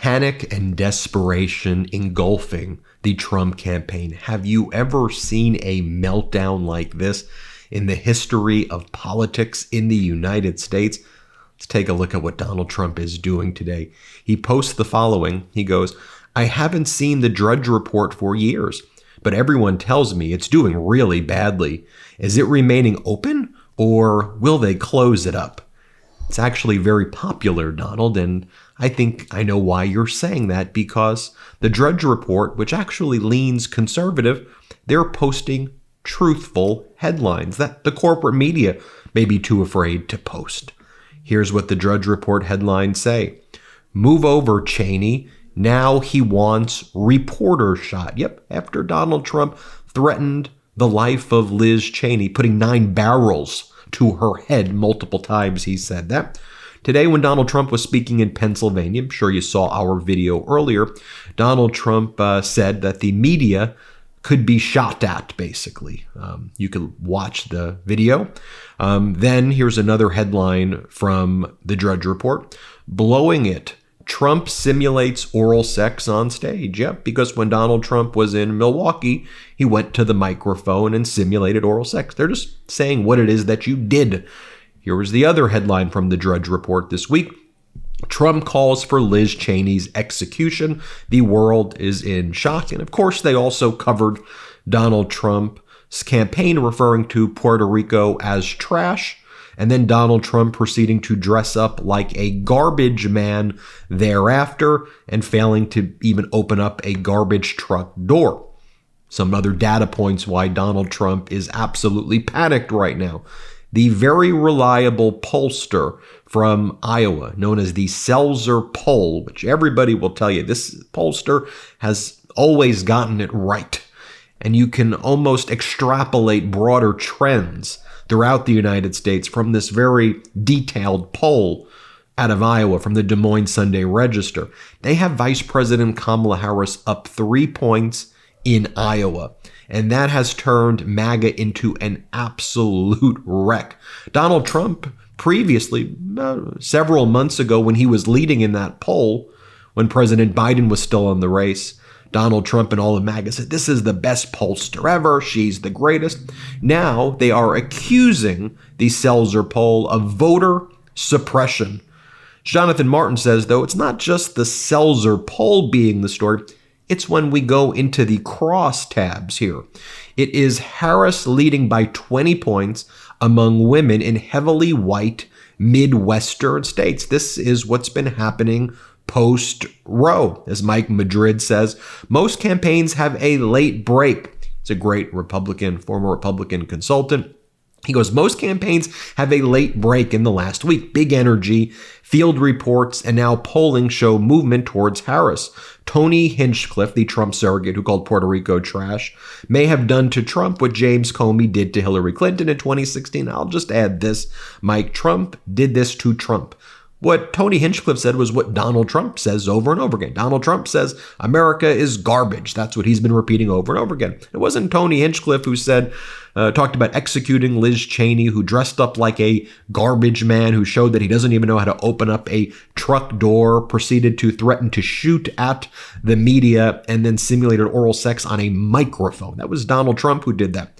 panic and desperation engulfing the Trump campaign. Have you ever seen a meltdown like this in the history of politics in the United States? Let's take a look at what Donald Trump is doing today. He posts the following. He goes, "I haven't seen the Drudge Report for years, but everyone tells me it's doing really badly. Is it remaining open, or will they close it up?" It's actually very popular, Donald, and I think I know why you're saying that, because the Drudge Report, which actually leans conservative, they're posting truthful headlines that the corporate media may be too afraid to post. Here's what the Drudge Report headlines say. "Move over, Cheney. Now he wants reporter shot." Yep, after Donald Trump threatened the life of Liz Cheney, putting 9 barrels to her head multiple times, he said that. Today, when Donald Trump was speaking in Pennsylvania, I'm sure you saw our video earlier, Donald Trump said that the media could be shot at, basically. You can watch the video. Then here's another headline from the Drudge Report. "Blowing it. Trump simulates oral sex on stage." Yep, because when Donald Trump was in Milwaukee, he went to the microphone and simulated oral sex. They're just saying what it is that you did. Here was the other headline from the Drudge Report this week. "Trump calls for Liz Cheney's execution. The world is in shock." And of course, they also covered Donald Trump's campaign referring to Puerto Rico as trash, and then Donald Trump proceeding to dress up like a garbage man thereafter and failing to even open up a garbage truck door. Some other data points why Donald Trump is absolutely panicked right now. The very reliable pollster from Iowa, known as the Seltzer poll, which everybody will tell you, this pollster has always gotten it right. And you can almost extrapolate broader trends throughout the United States from this very detailed poll out of Iowa from the Des Moines Sunday Register. They have Vice President Kamala Harris up 3 points in Iowa, and that has turned MAGA into an absolute wreck. Donald Trump previously, several months ago when he was leading in that poll, when President Biden was still in the race, Donald Trump and all of MAGA said, "This is the best pollster ever. She's the greatest." Now they are accusing the Seltzer poll of voter suppression. Jonathan Martin says, though, it's not just the Seltzer poll being the story. It's when we go into the crosstabs here. It is Harris leading by 20 points among women in heavily white Midwestern states. This is what's been happening post-Roe. As Mike Madrid says, most campaigns have a late break. It's a great Republican, former Republican consultant. He goes, most campaigns have a late break in the last week. Big energy, field reports, and now polling show movement towards Harris. Tony Hinchcliffe, the Trump surrogate who called Puerto Rico trash, may have done to Trump what James Comey did to Hillary Clinton in 2016. I'll just add this, Mike. Trump did this to Trump. What Tony Hinchcliffe said was what Donald Trump says over and over again. Donald Trump says America is garbage. That's what he's been repeating over and over again. It wasn't Tony Hinchcliffe who said, talked about executing Liz Cheney, who dressed up like a garbage man, who showed that he doesn't even know how to open up a truck door, proceeded to threaten to shoot at the media, and then simulated oral sex on a microphone. That was Donald Trump who did that.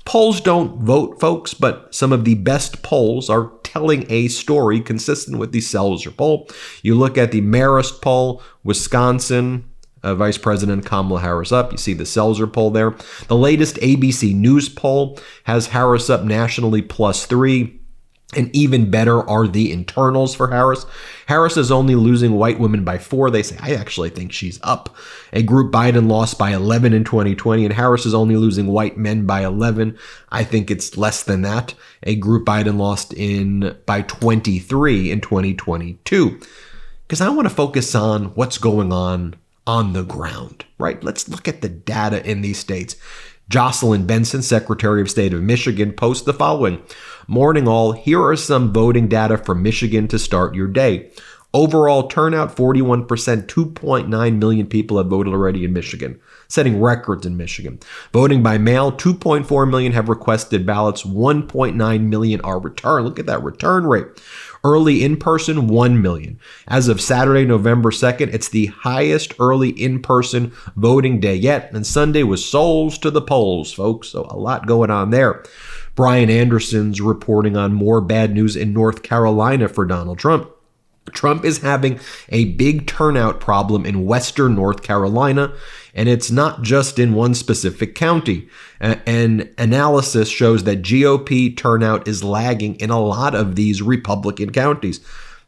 Polls don't vote, folks, but some of the best polls are telling a story consistent with the Seltzer poll. You look at the Marist poll, Wisconsin, Vice President Kamala Harris up. You see the Seltzer poll there. The latest ABC News poll has Harris up nationally +3. And even better are the internals for Harris. Harris is only losing white women by 4. They say, I actually think she's up. A group Biden lost by 11 in 2020, and Harris is only losing white men by 11. I think it's less than that. A group Biden lost by 23 in 2022. Because I want to focus on what's going on the ground, right? Let's look at the data in these states. Jocelyn Benson, Secretary of State of Michigan, posts the following. Morning all, here are some voting data from Michigan to start your day. Overall turnout, 41%, 2.9 million people have voted already in Michigan, setting records in Michigan. Voting by mail, 2.4 million have requested ballots, 1.9 million are returned. Look at that return rate. Early in-person, 1 million. As of Saturday, November 2nd, it's the highest early in-person voting day yet, and Sunday was souls to the polls, folks, so a lot going on there. Brian Anderson's reporting on more bad news in North Carolina for Donald Trump. Trump is having a big turnout problem in western North Carolina, and it's not just in one specific county. An analysis shows that GOP turnout is lagging in a lot of these Republican counties.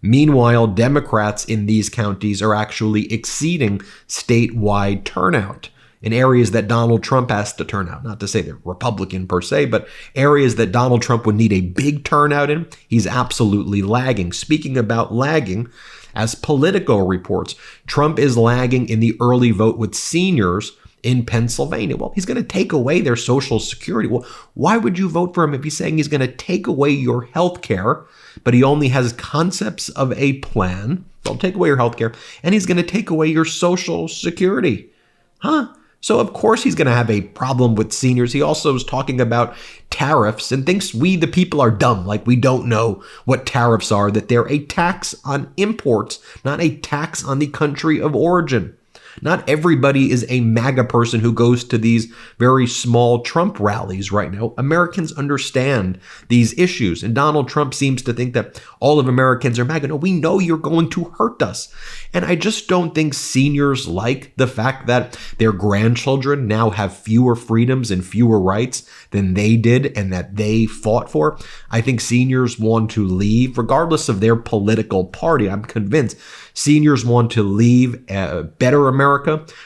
Meanwhile, Democrats in these counties are actually exceeding statewide turnout in areas that Donald Trump has to turn out. Not to say they're Republican per se, but areas that Donald Trump would need a big turnout in, he's absolutely lagging. Speaking about lagging, as Politico reports, Trump is lagging in the early vote with seniors in Pennsylvania. Well, he's going to take away their Social Security. Well, why would you vote for him if he's saying he's going to take away your health care, but he only has concepts of a plan? He'll take away your health care, and he's going to take away your Social Security. Huh? So, of course, he's going to have a problem with seniors. He also is talking about tariffs and thinks we, the people, are dumb, like we don't know what tariffs are, that they're a tax on imports, not a tax on the country of origin. Not everybody is a MAGA person who goes to these very small Trump rallies right now. Americans understand these issues, and Donald Trump seems to think that all of Americans are MAGA. No, we know you're going to hurt us. And I just don't think seniors like the fact that their grandchildren now have fewer freedoms and fewer rights than they did and that they fought for. I think seniors want to leave, regardless of their political party. I'm convinced seniors want to leave a better America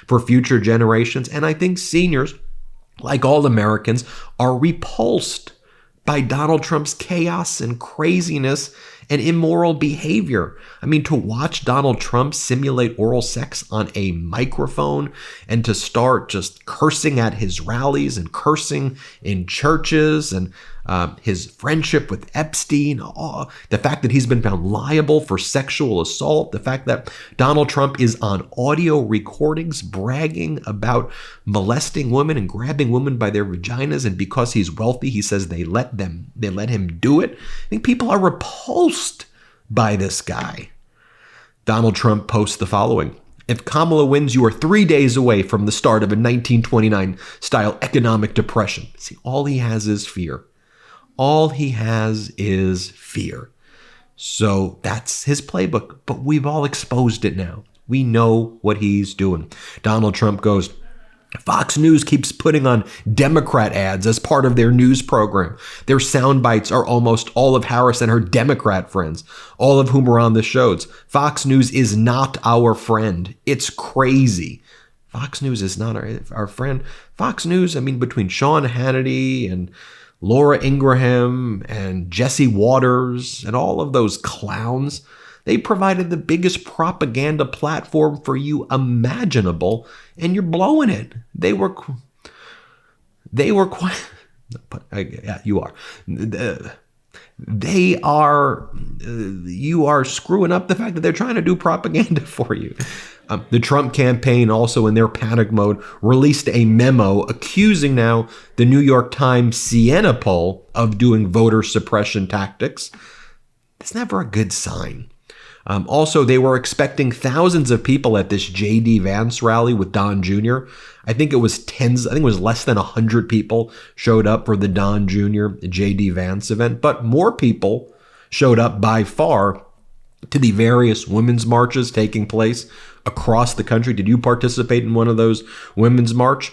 for future generations. And I think seniors, like all Americans, are repulsed by Donald Trump's chaos and craziness and immoral behavior. I mean, to watch Donald Trump simulate oral sex on a microphone and to start just cursing at his rallies and cursing in churches and his friendship with Epstein, the fact that he's been found liable for sexual assault, the fact that Donald Trump is on audio recordings bragging about molesting women and grabbing women by their vaginas, and because he's wealthy, he says they let him do it. I think people are repulsed by this guy. Donald Trump posts the following: if Kamala wins, you are 3 days away from the start of a 1929-style economic depression. See, all he has is fear. All he has is fear. So that's his playbook, but we've all exposed it now. We know what he's doing. Donald Trump goes, Fox News keeps putting on Democrat ads as part of their news program. Their sound bites are almost all of Harris and her Democrat friends, all of whom are on the shows. Fox News is not our friend. It's crazy. Fox News is not our friend. Fox News, I mean, between Sean Hannity and Laura Ingraham and Jesse Waters and all of those clowns, they provided the biggest propaganda platform for you imaginable, and you're blowing it. They were quite, yeah, you are. You are screwing up the fact that they're trying to do propaganda for you. The Trump campaign, also in their panic mode, released a memo accusing now the New York Times Siena poll of doing voter suppression tactics. That's never a good sign. Also, they were expecting thousands of people at this J.D. Vance rally with Don Jr. I think it was less than 100 people showed up for the Don Jr. J.D. Vance event, but more people showed up by far to the various women's marches taking place across the country. Did you participate in one of those women's march?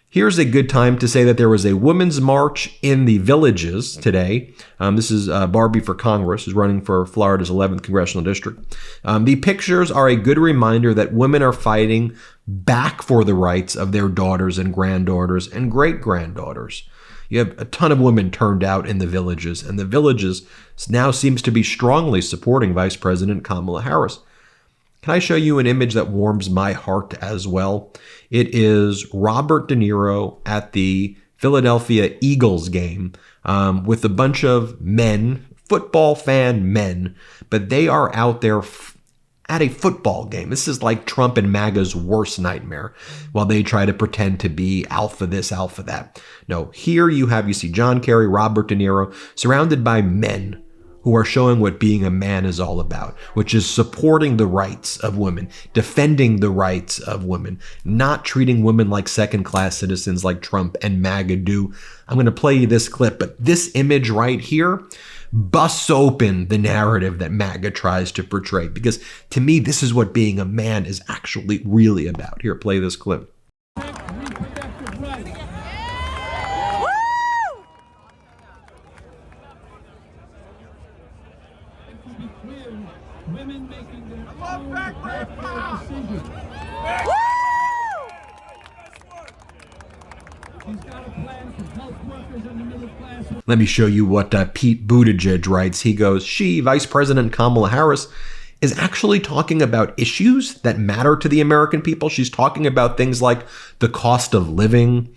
Here's a good time to say that there was a women's march in the Villages today. This is Barbie for Congress, who's running for Florida's 11th congressional district. The pictures are a good reminder that women are fighting back for the rights of their daughters and granddaughters and great-granddaughters. You have a ton of women turned out in the Villages, and the Villages now seems to be strongly supporting Vice President Kamala Harris. Can I show you an image that warms my heart as well? It is Robert De Niro at the Philadelphia Eagles game with a bunch of men, football fan men, but they are out there at a football game. This is like Trump and MAGA's worst nightmare, while they try to pretend to be alpha this, alpha that. No, here you see John Kerry, Robert De Niro, surrounded by men who are showing what being a man is all about, which is supporting the rights of women, defending the rights of women, not treating women like second-class citizens like Trump and MAGA do. I'm going to play you this clip, but this image right here busts open the narrative that MAGA tries to portray, because to me, this is what being a man is actually really about. Here, play this clip. Women making their own reproductive decisions. He's got a plan for health workers and the middle class. Let me show you what Pete Buttigieg writes. He goes, she, Vice President Kamala Harris, is actually talking about issues that matter to the American people. She's talking about things like the cost of living,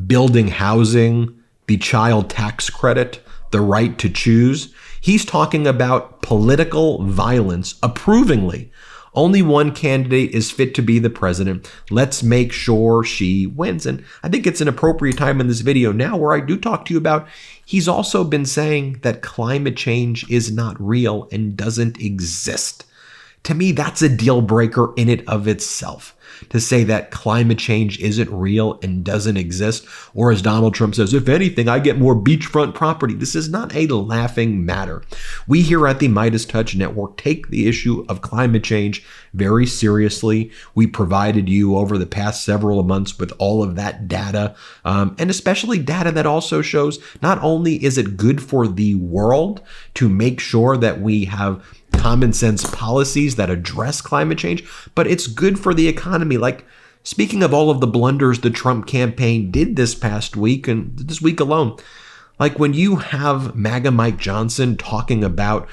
building housing, the child tax credit, the right to choose. He's talking about political violence approvingly. Only one candidate is fit to be the president. Let's make sure she wins. And I think it's an appropriate time in this video now where I do talk to you about, he's also been saying that climate change is not real and doesn't exist. To me, that's a deal breaker in it of itself. To say that climate change isn't real and doesn't exist, or as Donald Trump says, if anything, I get more beachfront property. This is not a laughing matter. We here at the MeidasTouch Network take the issue of climate change very seriously. We provided you over the past several months with all of that data, and especially data that also shows not only is it good for the world to make sure that we have common sense policies that address climate change, but it's good for the economy. Like, speaking of all of the blunders the Trump campaign did this past week and this week alone, like when you have MAGA Mike Johnson talking about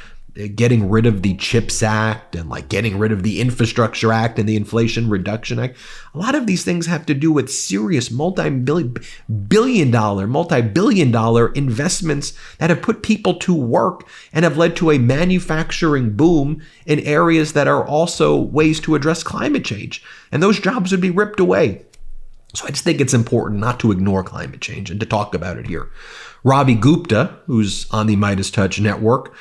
getting rid of the CHIPS Act and like getting rid of the Infrastructure Act and the Inflation Reduction Act, a lot of these things have to do with serious multi-billion dollar investments that have put people to work and have led to a manufacturing boom in areas that are also ways to address climate change. And those jobs would be ripped away. So I just think it's important not to ignore climate change and to talk about it here. Ravi Gupta, who's on the MeidasTouch network,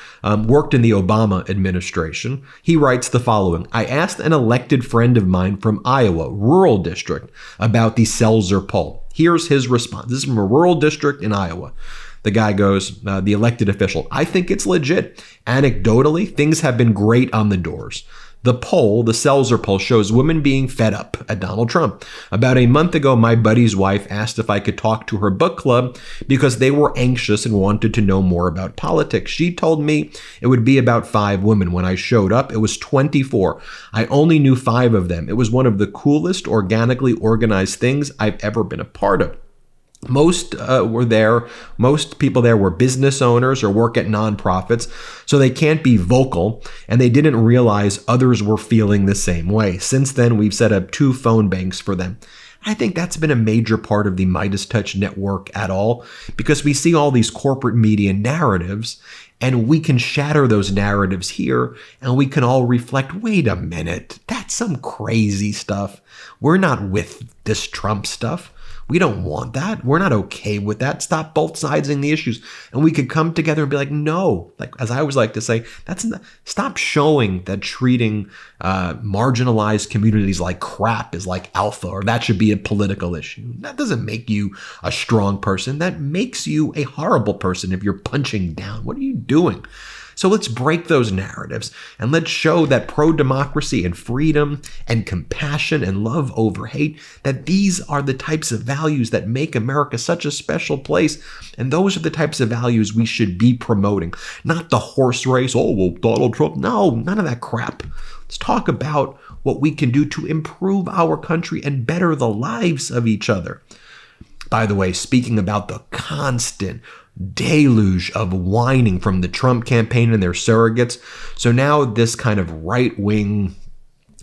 worked in the Obama administration. He writes the following: I asked an elected friend of mine from Iowa, rural district, about the Seltzer poll. Here's his response. This is from a rural district in Iowa. The guy goes, the elected official, I think it's legit. Anecdotally, things have been great on the doors. The poll, the Seltzer poll, shows women being fed up at Donald Trump. About a month ago, my buddy's wife asked if I could talk to her book club because they were anxious and wanted to know more about politics. She told me it would be about 5 women. When I showed up, it was 24. I only knew 5 of them. It was one of the coolest, organically organized things I've ever been a part of. Most were there. Most people there were business owners or work at nonprofits, so they can't be vocal, and they didn't realize others were feeling the same way. Since then, we've set up 2 phone banks for them. I think that's been a major part of the MeidasTouch network at all, because we see all these corporate media narratives, and we can shatter those narratives here, and we can all reflect, wait a minute, that's some crazy stuff. We're not with this Trump stuff. We don't want that. We're not okay with that. Stop both sidesing the issues. And we could come together and be like, no, like as I always like to say, stop showing that treating marginalized communities like crap is like alpha, or that should be a political issue. That doesn't make you a strong person. That makes you a horrible person if you're punching down. What are you doing? So let's break those narratives and let's show that pro-democracy and freedom and compassion and love over hate, that these are the types of values that make America such a special place. And those are the types of values we should be promoting, not the horse race. Oh, well, Donald Trump. No, none of that crap. Let's talk about what we can do to improve our country and better the lives of each other. By the way, speaking about the constant deluge of whining from the Trump campaign and their surrogates. So now this kind of right-wing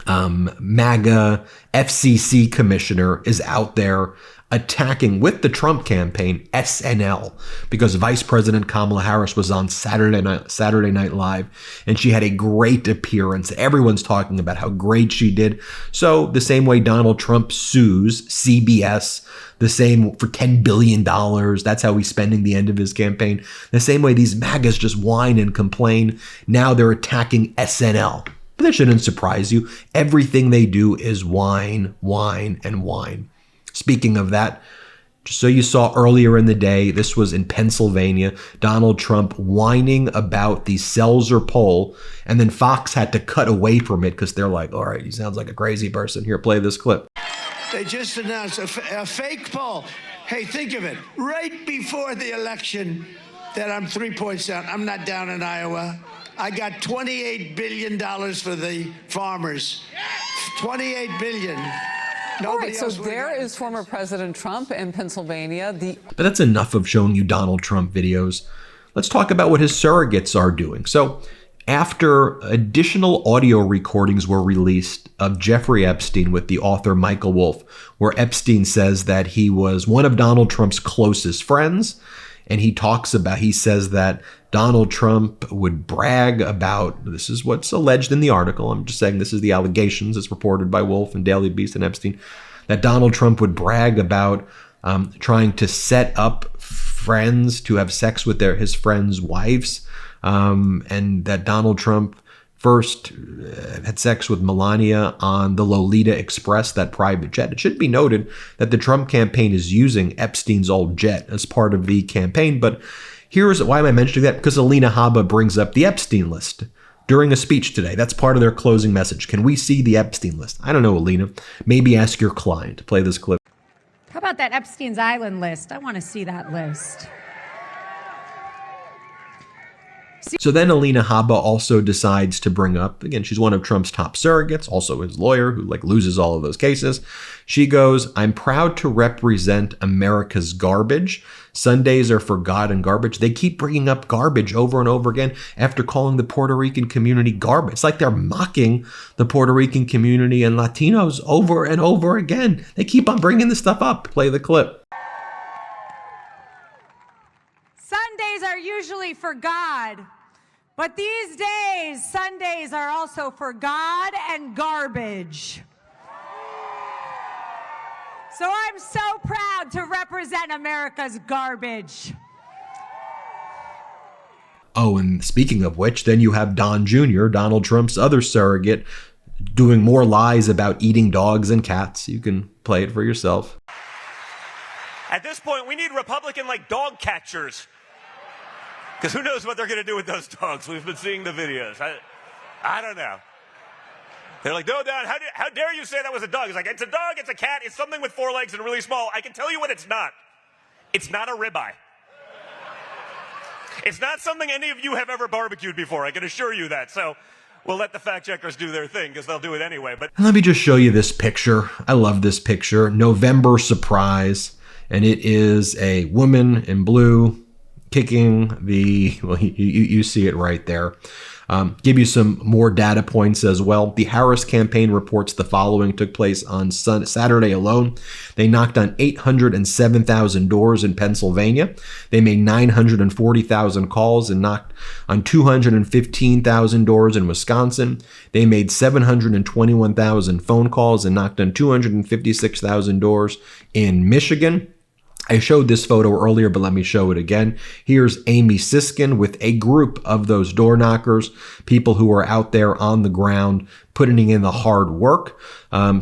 MAGA FCC commissioner is out there attacking with the Trump campaign SNL because Vice President Kamala Harris was on Saturday Night Live and she had a great appearance. Everyone's talking about how great she did. So the same way Donald Trump sues CBS, the same for $10 billion. That's how he's spending the end of his campaign. The same way these MAGAs just whine and complain. Now they're attacking SNL. But that shouldn't surprise you. Everything they do is whine, whine, and whine. Speaking of that, just so you saw earlier in the day, this was in Pennsylvania, Donald Trump whining about the Seltzer poll, and then Fox had to cut away from it because they're like, all right, he sounds like a crazy person. Here, play this clip. They just announced a fake poll. Hey, think of it. Right before the election that I'm 3 points down. I'm not down in Iowa. I got $28 billion for the farmers. $28 billion. All right, so there is former President Trump in Pennsylvania. But that's enough of showing you Donald Trump videos. Let's talk about what his surrogates are doing. So after additional audio recordings were released of Jeffrey Epstein with the author Michael Wolff, where Epstein says that he was one of Donald Trump's closest friends, and he says that Donald Trump would brag about, this is what's alleged in the article, I'm just saying this is the allegations as reported by Wolff and Daily Beast and Epstein, that Donald Trump would brag about trying to set up friends to have sex with his friends' wives, and that Donald Trump first had sex with Melania on the Lolita Express, that private jet. It should be noted that the Trump campaign is using Epstein's old jet as part of the campaign. But here's why am I mentioning that? Because Alina Habba brings up the Epstein list during a speech today. That's part of their closing message. Can we see the Epstein list? I don't know, Alina. Maybe ask your client. Play this clip. How about that Epstein's Island list? I want to see that list. So then Alina Habba also decides to bring up, again, she's one of Trump's top surrogates, also his lawyer who loses all of those cases. She goes, I'm proud to represent America's garbage. Sundays are for God and garbage. They keep bringing up garbage over and over again after calling the Puerto Rican community garbage. It's like they're mocking the Puerto Rican community and Latinos over and over again. They keep on bringing this stuff up. Play the clip. Sundays are usually for God, but these days, Sundays are also for God and garbage. So I'm so proud to represent America's garbage. Oh, and speaking of which, then you have Don Jr., Donald Trump's other surrogate, doing more lies about eating dogs and cats. You can play it for yourself. At this point, we need Republican dog catchers. Because who knows what they're going to do with those dogs? We've been seeing the videos. I don't know. They're like, no, Don, how dare you say that was a dog? He's like, it's a dog, it's a cat, it's something with 4 legs and really small. I can tell you what it's not. It's not a ribeye. It's not something any of you have ever barbecued before. I can assure you that. So we'll let the fact checkers do their thing because they'll do it anyway. But let me just show you this picture. I love this picture. November surprise. And it is a woman in blue kicking you see it right there. Give you some more data points as well. The Harris campaign reports the following took place on Saturday alone. They knocked on 807,000 doors in Pennsylvania. They made 940,000 calls and knocked on 215,000 doors in Wisconsin. They made 721,000 phone calls and knocked on 256,000 doors in Michigan. I showed this photo earlier, but let me show it again. Here's Amy Siskin with a group of those door knockers, people who are out there on the ground putting in the hard work.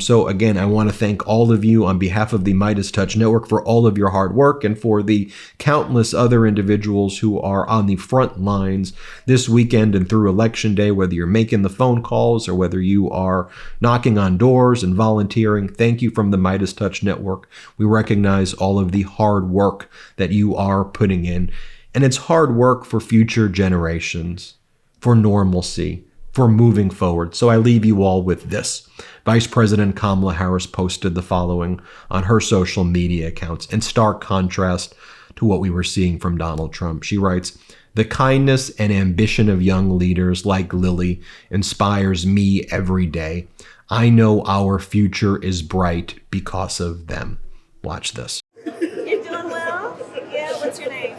So again, I want to thank all of you on behalf of the MeidasTouch Network for all of your hard work and for the countless other individuals who are on the front lines this weekend and through Election Day, whether you're making the phone calls or whether you are knocking on doors and volunteering. Thank you from the MeidasTouch Network. We recognize all of the hard work that you are putting in. And it's hard work for future generations, for normalcy, for moving forward. So I leave you all with this. Vice President Kamala Harris posted the following on her social media accounts in stark contrast to what we were seeing from Donald Trump. She writes, "The kindness and ambition of young leaders like Lily inspires me every day. I know our future is bright because of them. Watch this. You're doing well? Yeah, what's your name?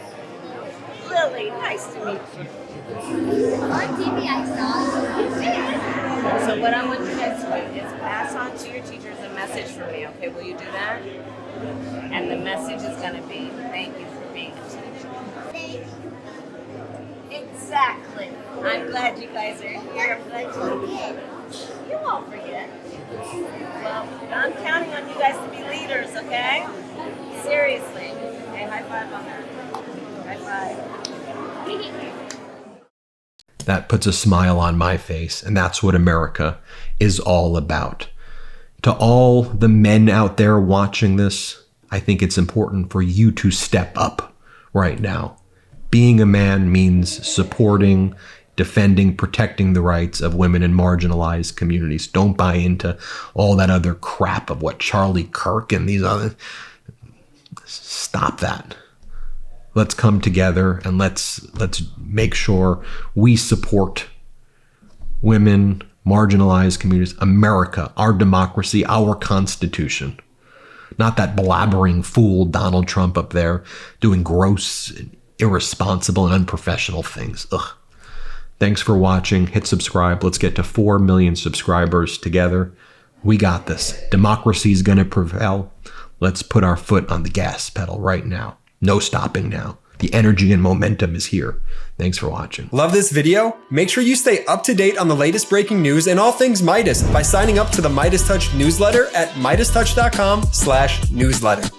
Lily, nice to meet you. On TV I saw. So what I want you guys to do is pass on to your teachers a message from me, okay? Will you do that? And the message is going to be, thank you for being a teacher. Thank Exactly. I'm glad you guys are here. I'm glad you forget. You won't forget. Well, I'm counting on you guys to be leaders, okay? Seriously. Hey, high five on that. High five. That puts a smile on my face, and that's what America is all about. To all the men out there watching this, I think it's important for you to step up right now. Being a man means supporting, defending, protecting the rights of women in marginalized communities. Don't buy into all that other crap of what Charlie Kirk and these other... Stop that. Let's come together and let's make sure we support women, marginalized communities, America, our democracy, our Constitution. Not that blabbering fool Donald Trump up there doing gross, irresponsible, and unprofessional things. Ugh. Thanks for watching. Hit subscribe. Let's get to 4 million subscribers together. We got this. Democracy is going to prevail. Let's put our foot on the gas pedal right now. No stopping now. The energy and momentum is here. Thanks for watching. Love this video? Make sure you stay up to date on the latest breaking news and all things Midas by signing up to the MeidasTouch newsletter at MeidasTouch.com/newsletter.